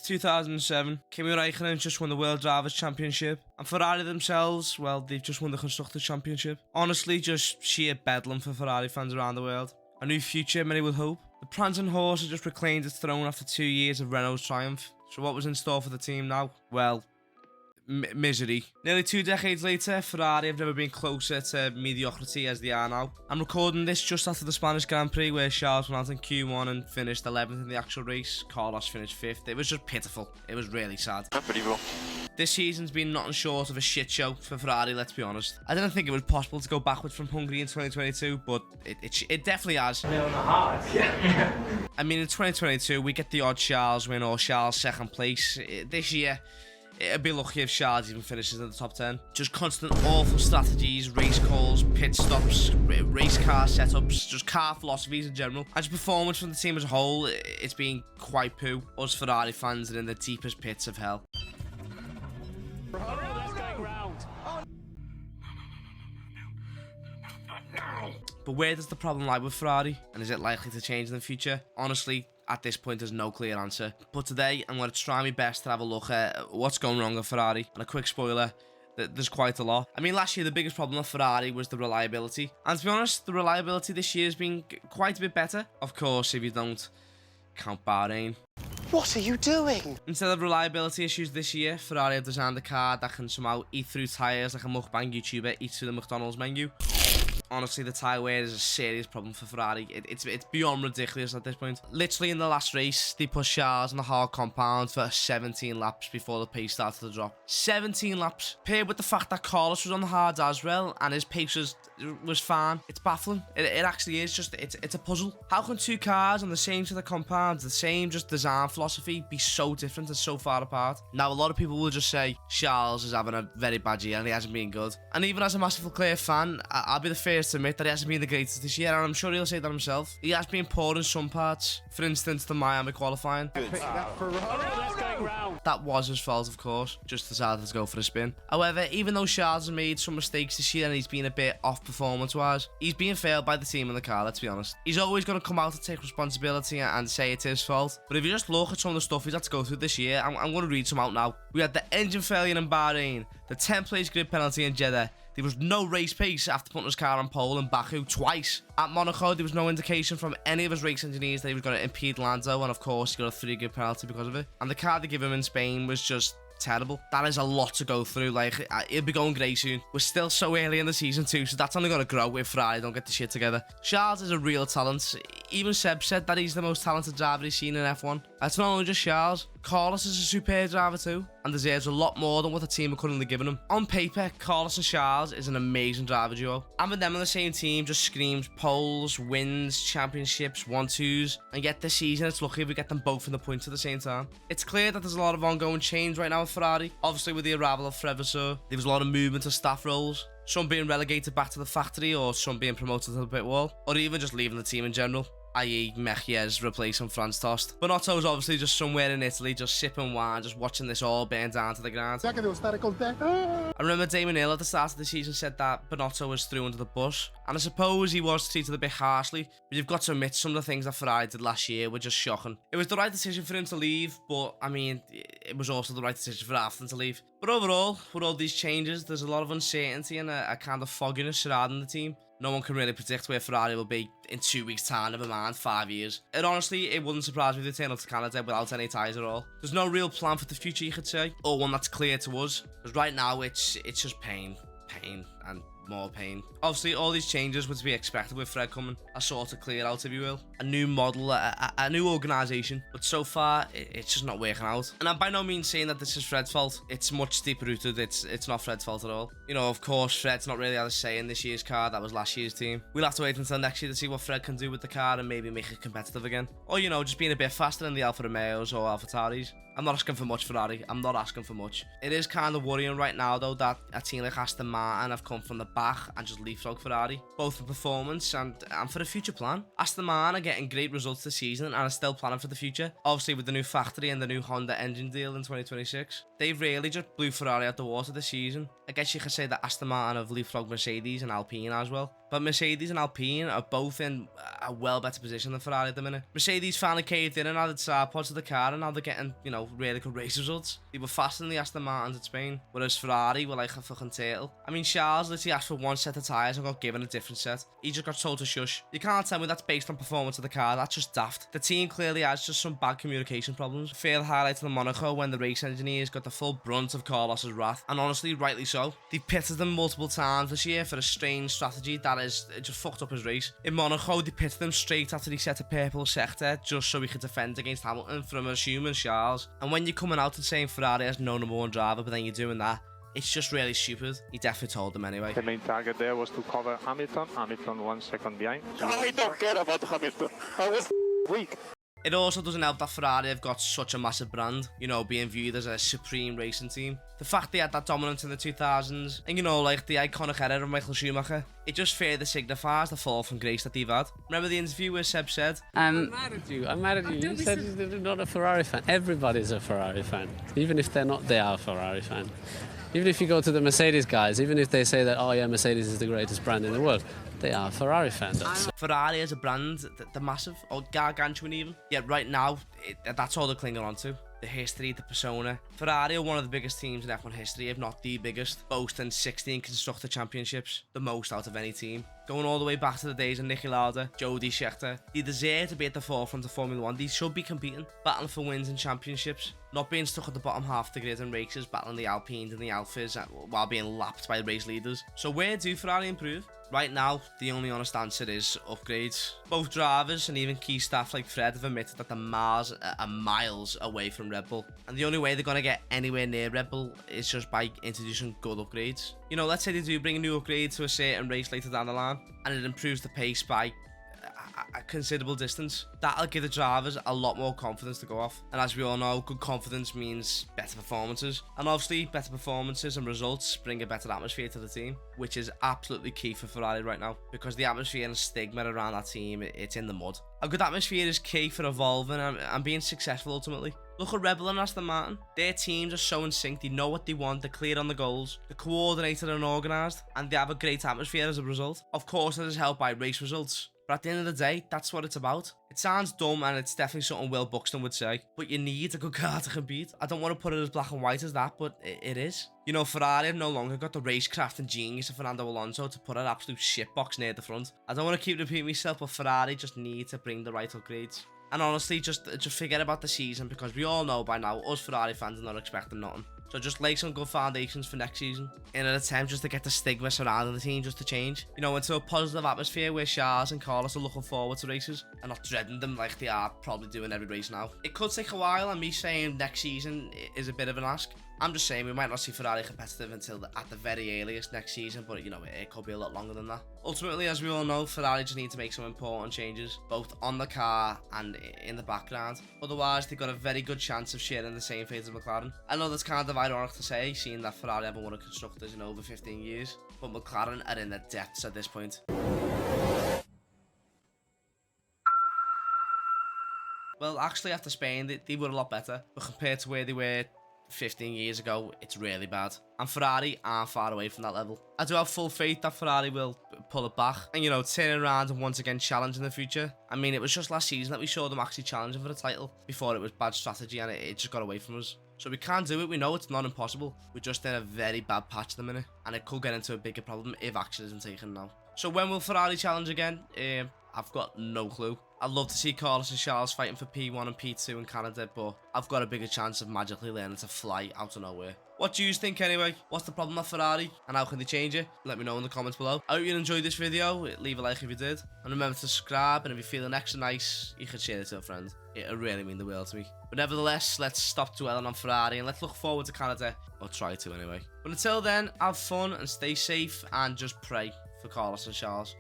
2007, Kimi Räikkönen just won the World Drivers' Championship, and Ferrari themselves, well, they've just won the Constructors' Championship. Honestly, just sheer bedlam for Ferrari fans around the world. A new future, many would hope. The Prancing Horse has just reclaimed its throne after 2 years of Renault's triumph. So what was in store for the team now? Well, misery. Nearly 2 decades later, Ferrari have never been closer to mediocrity as they are now. I'm recording this just after the Spanish Grand Prix where Charles went out in Q1 and finished 11th in the actual race. Carlos finished 5th. It was just pitiful. It was really sad. Unbelievable. This season's been nothing short of a shit show for Ferrari, let's be honest. I didn't think it was possible to go backwards from Hungary in 2022, but it definitely has. Yeah. I mean, in 2022, we get the odd Charles win or Charles second place. This year, it'd be lucky if Charles even finishes in the top 10. Just constant awful strategies, race calls, pit stops, race car setups, just car philosophies in general. As performance from the team as a whole, it's been quite poo. Us Ferrari fans are in the deepest pits of hell. But where does the problem lie with Ferrari, and is it likely to change in the future? Honestly, at this point there's no clear answer. But today I'm going to try my best to have a look at what's going wrong with Ferrari, and a quick spoiler, there's quite a lot. I mean, last year the biggest problem with Ferrari was the reliability, and to be honest, the reliability this year has been quite a bit better. Of course, if you don't count Bahrain. What are you doing? Instead of reliability issues this year, Ferrari have designed a car that can somehow eat through tyres like a mukbang YouTuber eats through the McDonald's menu. Honestly, the tyre wear is a serious problem for Ferrari. It's beyond ridiculous at this point. Literally in the last race, they pushed Charles in the hard compound for 17 laps before the pace started to drop. 17 laps. Paired with the fact that Carlos was on the hards as well, and his pace was fine. It's baffling. It actually is just, it's a puzzle. How can two cars on the same set of compounds, the same just design philosophy, be so different and so far apart? Now, a lot of people will just say Charles is having a very bad year and he hasn't been good. And even as a massive Leclerc fan, I'll be the first to admit that he hasn't been the greatest this year, and I'm sure he'll say that himself. He has been poor in some parts. For instance, the Miami qualifying. That was his fault, of course. Just decided to go for a spin. However, even though Charles has made some mistakes this year and he's been a bit off performance-wise, he's being failed by the team and the car, let's be honest. He's always going to come out and take responsibility and say it's his fault. But if you just look at some of the stuff he's had to go through this year, I'm going to read some out now. We had the engine failure in Bahrain, the 10th place grid penalty in Jeddah. There was no race pace after putting his car on pole in Baku twice. At Monaco, there was no indication from any of his race engineers that he was going to impede Lando, and of course, he got a 3-grid penalty because of it. And the car they give him in Spain was just terrible. That is a lot to go through. Like, he'll be going grey soon. We're still so early in the season too, so that's only going to grow if Ferrari don't get the shit together. Charles is a real talent. Even Seb said that he's the most talented driver he's seen in F1. That's not only just Charles. Carlos is a superb driver too, and deserves a lot more than what the team are currently giving him. On paper, Carlos and Charles is an amazing driver duo. Having them on the same team just screams poles, wins, championships, 1-2s, and yet this season it's lucky if we get them both in the points at the same time. It's clear that there's a lot of ongoing change right now with Ferrari. Obviously with the arrival of Fred Vasseur, there was a lot of movement of staff roles. Some being relegated back to the factory, or some being promoted to the pit wall, or even just leaving the team in general, i.e. Mejier's replacing Franz Tost. Bonotto's obviously just somewhere in Italy, just sipping wine, just watching this all burn down to the ground. I remember Damon Hill at the start of the season said that Bonotto was through under the bus, and I suppose he was treated a bit harshly, but you've got to admit some of the things that Ferrari did last year were just shocking. It was the right decision for him to leave, but I mean, it was also the right decision for Afton to leave. But overall, with all these changes, there's a lot of uncertainty and a kind of fogginess surrounding the team. No one can really predict where Ferrari will be in 2 weeks' time, never mind 5 years. And honestly, it wouldn't surprise me if they turn up to Canada without any ties at all. There's no real plan for the future, you could say, or one that's clear to us. Because right now, it's just pain, and more pain. Obviously, all these changes were to be expected with Fred coming. A sort of clear out, if you will. A new model, a new organisation. But so far, it's just not working out. And I'm by no means saying that this is Fred's fault. It's much deeper rooted. It's not Fred's fault at all. You know, of course, Fred's not really had a say in this year's car. That was last year's team. We'll have to wait until next year to see what Fred can do with the car and maybe make it competitive again. Or, you know, just being a bit faster than the Alfa Romeos or AlphaTauris. I'm not asking for much, Ferrari. I'm not asking for much. It is kind of worrying right now, though, that a team like Aston Martin have come from the back and just leapfrog Ferrari, both for performance and for a future plan. Aston Martin are getting great results this season and are still planning for the future, obviously with the new factory and the new Honda engine deal in 2026. They've really just blew Ferrari out the water this season. I guess you could say that Aston Martin have leapfrogged Mercedes and Alpine as well. But Mercedes and Alpine are both in a well better position than Ferrari at the minute. Mercedes finally caved in and added side pods to the car, and now they're getting, you know, really good race results. They were faster than the Aston Martins at Spain, whereas Ferrari were like a fucking turtle. I mean, Charles literally asked for one set of tyres and got given a different set. He just got told to shush. You can't tell me that's based on performance of the car, that's just daft. The team clearly has just some bad communication problems. Fair highlight to the Monaco when the race engineers got the full brunt of Carlos's wrath, and honestly, rightly so. They pitted them multiple times this year for a strange strategy that is just fucked up his race. In Monaco, they pitted him straight after he set a purple sector just so he could defend against Hamilton from assuming Charles. And when you're coming out and saying Ferrari has no number one driver, but then you're doing that, it's just really stupid. He definitely told them anyway. The main target there was to cover Hamilton. Hamilton 1 second behind. I don't care about Hamilton. I was weak. It also doesn't help that Ferrari have got such a massive brand, you know, being viewed as a supreme racing team. The fact they had that dominance in the 2000s, and you know, like the iconic era of Michael Schumacher, it just further signifies the fall from grace that they've had. Remember the interview where Seb said, I'm mad at you. You said you're not a Ferrari fan. Everybody's a Ferrari fan. Even if they're not, they are a Ferrari fan. Even if you go to the Mercedes guys, even if they say that, oh yeah, Mercedes is the greatest brand in the world, they are Ferrari fans. Ferrari as a brand, they're massive, or gargantuan even. Yet right now, that's all they're clinging on to. The history, the persona. Ferrari are one of the biggest teams in F1 history, if not the biggest, boasting 16 constructor championships, the most out of any team. Going all the way back to the days of Niki Lauda, Jody Scheckter. They deserve to be at the forefront of Formula 1. They should be competing, battling for wins and championships, not being stuck at the bottom half of the grid in races, battling the Alpines and the Alphas while being lapped by race leaders. So where do Ferrari improve? Right now, the only honest answer is upgrades. Both drivers and even key staff like Fred have admitted that the Mars are miles away from Red Bull. And the only way they're going to get anywhere near Red Bull is just by introducing good upgrades. You know, let's say they do bring a new upgrade to a certain race later down the line, and it improves the pace by a considerable distance. That'll give the drivers a lot more confidence to go off. And as we all know, good confidence means better performances. And obviously, better performances and results bring a better atmosphere to the team, which is absolutely key for Ferrari right now, because the atmosphere and stigma around that team, it's in the mud. A good atmosphere is key for evolving and being successful ultimately. Look at Red Bull and Aston Martin. Their teams are so in sync, they know what they want, they're clear on the goals, they're coordinated and organised, and they have a great atmosphere as a result. Of course, that is helped by race results, but at the end of the day, that's what it's about. It sounds dumb and it's definitely something Will Buxton would say, but you need a good car to compete. I don't want to put it as black and white as that, but it is. You know, Ferrari have no longer got the racecraft and genius of Fernando Alonso to put an absolute shitbox near the front. I don't want to keep repeating myself, but Ferrari just need to bring the right upgrades. And honestly, just forget about the season, because we all know by now, us Ferrari fans are not expecting nothing. So just lay some good foundations for next season in an attempt just to get the stigma surrounding the team just to change. You know, into a positive atmosphere where Charles and Carlos are looking forward to races and not dreading them like they are probably doing every race now. It could take a while, and me saying next season is a bit of an ask. I'm just saying we might not see Ferrari competitive until at the very earliest next season, but you know, it could be a lot longer than that. Ultimately, as we all know, Ferrari just need to make some important changes, both on the car and in the background. Otherwise, they've got a very good chance of sharing the same fate as McLaren. I know that's kind of ironic to say, seeing that Ferrari haven't won a Constructors in over 15 years, but McLaren are in the depths at this point. Well, actually, after Spain, they were a lot better, but compared to where they were 15 years ago, it's really bad. And Ferrari aren't far away from that level. I do have full faith that Ferrari will pull it back and, you know, turn around and once again challenge in the future. I mean, it was just last season that we saw them actually challenging for the title. Before it was bad strategy and it just got away from us. So we can do it, we know it's not impossible. We're just in a very bad patch at the minute, and it could get into a bigger problem if action isn't taken now. So when will Ferrari challenge again? I've got no clue. I'd love to see Carlos and Charles fighting for P1 and P2 in Canada, but I've got a bigger chance of magically learning to fly out of nowhere. What do you think anyway? What's the problem at Ferrari, and how can they change it? Let me know in the comments below. I hope you enjoyed this video. Leave a like if you did, and remember to subscribe, and if you're feeling extra nice, you can share it to a friend. It'll really mean the world to me. But nevertheless, let's stop dwelling on Ferrari and let's look forward to Canada, or try to anyway. But until then, have fun and stay safe, and just pray for Carlos and Charles.